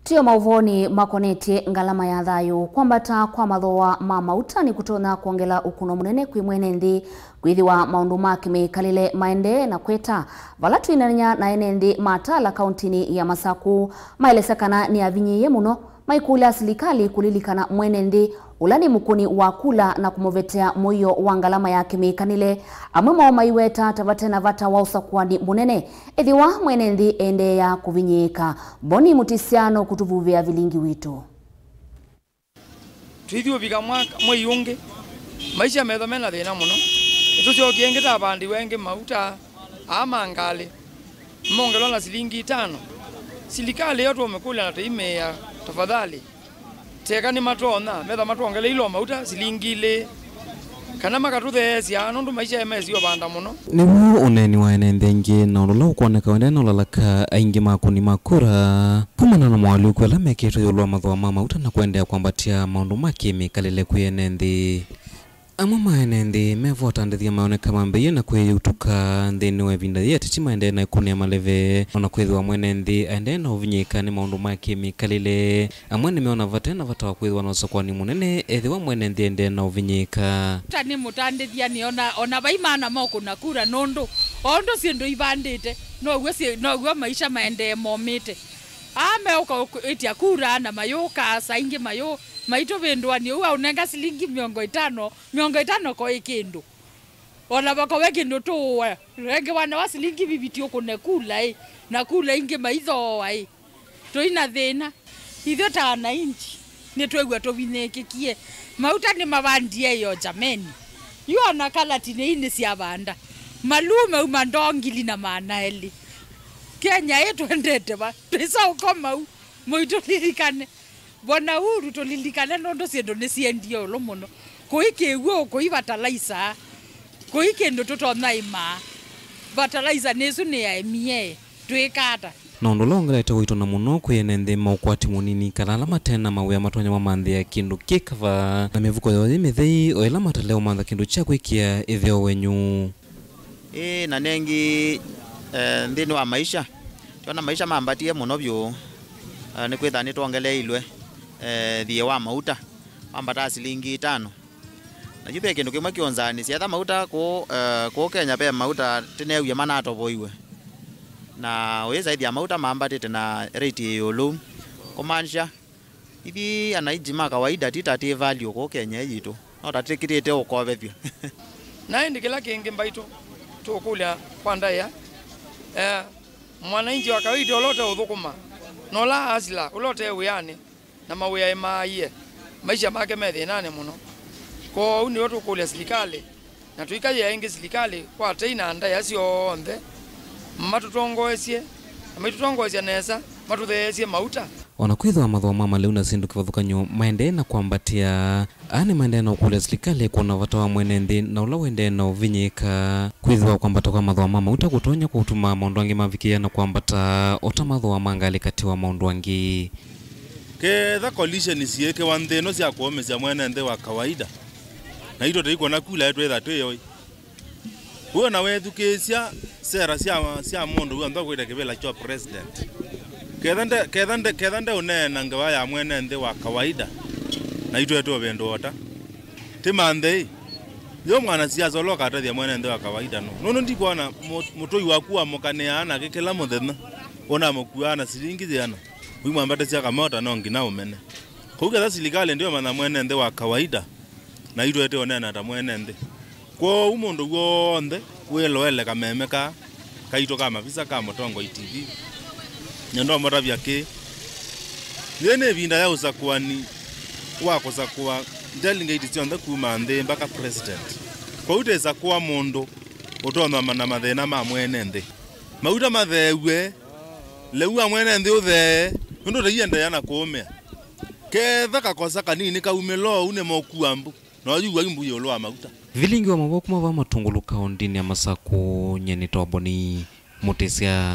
Tio mauvoni makonetie ngalama ya thayu kwambata kwa mathooa ma Mauta nikutonya kwongela ukuno munene kwi mwenenthi kwithiwa maundu ma kimikalile maendeeye na kweta vala tuineenan'ya na Enenthi ma Tala kauntini ya Masaku maelesya kana niavinyiie muno maikulya Silikali kulilikana mwenenthi ulani mukuni wa kula na kumovetea moyo wa ngalama ya kimikalile amwe mao maiweta tavate na Vata wa Usakuani munene ethiwa mwenenthi endeea kuvinyiika boni mutisiano kutuvuvia vilingi witu twithiwa vika mwaka mweyungi maisha metho mena thina muno itucio kiengeta abandi wengi Mauta amangali mongelo na silingi 5 Silikali yote wamekula na teimea tafadhali teka ni matona metha matwongele ilo Mauta silingi 2 kana makatutheesya nundu maisha emesio banda muno niwo uneni wa Enenthi ingi na ulola ukwoneka wendena ulalaka aingi makuni makura kumana na mwali ukwela meketwe yolwa mathooa ma Mauta na kuendea kwambatia maundu ma kimikalile kwi Enenthi amwe ma Enenthi mevotandithia maoneka maendeeye na kwiyutuka nthini wa ivinda yetiti maendeeye na ikunia maleve ona kwithiwa mwenenthi endeeye na uvinyiika ni maundu ma kimikalile amwe nimeona Vata na Vata wa kwithiwa na Usakuani munene ethiwa mwenenthi endeeye na uvinyiika tani mutandithia ni ona vaimana moko na kura Nundu ondo sindu ivandite no maisha maendeeye momite ameuka itia kura na mayuka saingi mayo maito vendwani uwa unenga silingi 50 kwa ikindu ona bako wekindu tuwe renge wana wa silingi bibitio kunekula na kula ingi maithoa toina thina itho tana inchi ni twegwa tovinyekikie Mauta ni mavandie yo jameni yona kala tineini cia banda malume umandongili na manaeli Kenya yetu endete ba pesa ukoma moito lilikane bona uru to lilikane nondo siendo nesiendio lo muno koikewo koivatalaisa koikendo totona ima vatalaisa nesu ne ya mie twikata nondo longelete witona muno kwi Enenthi maukwati munini kalala matena mawia matonya wa manthi ya kindu kikava na mivuko yothi mithei oela mataleo mantha kindu cha kwikia itheo wenyu na nengi nthini wa maisha tiona maisha mambatie muno vyu ni kwitha ni twongele ilwe thie wa Mauta ambata silingi 5 na jupe kindu kimwe kionzani siatha Mauta ko Kenya pe Mauta tineuye manato voiwe na weza ithia Mauta mambatite na rate yolo komansha ithi anaijima kawaida titati value ko Kenya yitu no tatikirite ukovethia na ndi kila kingi mbaito tukulia kwandaya mwananchi wa kawaida olote uthukuma nola asila ulote uyane na mawia emaiye maisha make methinane muno ko uni watu kulia Silikali na tuikaye ingi Silikali kwa teina ndaya sionthe matutongoesie amitutongoesia nesa matutheesie Mauta ona kwithiwa mathooa ma maleu na sindu kivathukanyo maendeeye na kwambatia ani maendeeye na ukulia Silikali kuona Vata wa mwenenthi na ula wendeeye na uvinyiika kwithiwa kwambata kwa mathooa ma Mauta kutonya kutuma maundu angi mavikia na kwambata ota mathooa mangali kati wa maundu angi ketha collision sieke wanthino cia kuomesya mwenenthi wa kawaida na ito teikona kula twetha twiyoi huyo na wethukisya sera cia mundu uyo nthakwita kivila cha president ketha nde unena ngewa ya mwenenthi wa kawaida na ito eto vendo ota timanthi yo mwana siasa loka atathia mwenenthi wa kawaida no ndikuona mutoi waku wa mukaneana kikila muthenya ona mukuana silingi thiana mwambate cia kamota no ngina umene kugetha Silikali ndio mana mwenenthi wa kawaida na ito ete onena ta mwenenthi kwa umundu wonthe wiloele kamemeka kaito kama visa kama tongo ITV nyondo moravya ke yene vinda ya Usakuani wako sakwa delegate cionthe kuma nthi mpaka president kwa utesa kwa mundu utona mana mathina ma mwenenthi Mauta mathewe leua mwenenthi uthe nundu tayenda yana kuumea ketha kakosa kanini kaumelo une mokuambu no yugwa imbuye olwa Mauta vilingi wa mavoko mava matungulu kauntini ya Masaku nyeni toboni mutisia